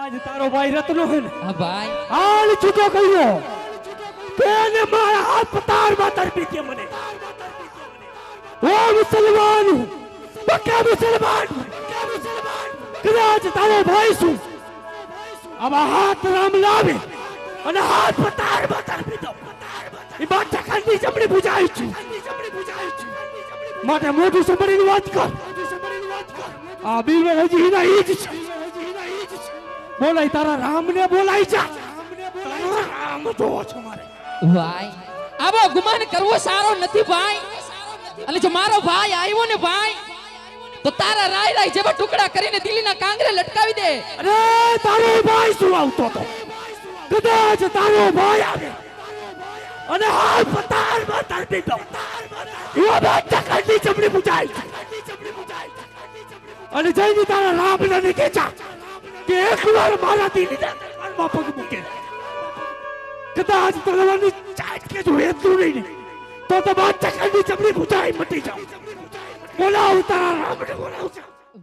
કદાચ તારો ભાઈ રત્નો હે ને હા ભાઈ હાલ છૂટો કર્યો તેને મારા હાથ પતારમાં તરપી કે મને ઓ મુસલમાન પક્કા મુસલમાન કદાચ તારો ભાઈ શું આવા હાથ રામ લાવે અને હાથ પતારમાં તરપી દો એ બાદ ચખંડી જમણી બુજાઈ છું માટે મોઢું સંભળીને વાત કર આ બીર હજી હીરા ઈ જ છે બોલાય તારા રામને બોલાય જા રામ જોવો છો મારે ભાઈ આવો ગુમાન કરવો સારો નથી ભાઈ અને જો મારો ભાઈ આવ્યો ને ભાઈ તો તારા રાય રાય જેવા ટુકડા કરીને દિલ્હીના કાંગરે લટકાવી દે અરે તારો ભાઈ શું આવતો તો કદાચ તારો ભાઈ આવે અને હાલ પતારમાં તરપી દો એવા બાદ ચખંડી જમણી બુજાઈ અને જઈને તારા રામને ને કેચા કે એકવાર મારા દિલના દરબારમાં પગ મૂકે કદાચ તલવારની ચાટ કે જો એટલું નહીં તો બાદ ચખંડી જમણી બુજાઈ મટી જાવ બોલાવ તારા રામને બોલાવ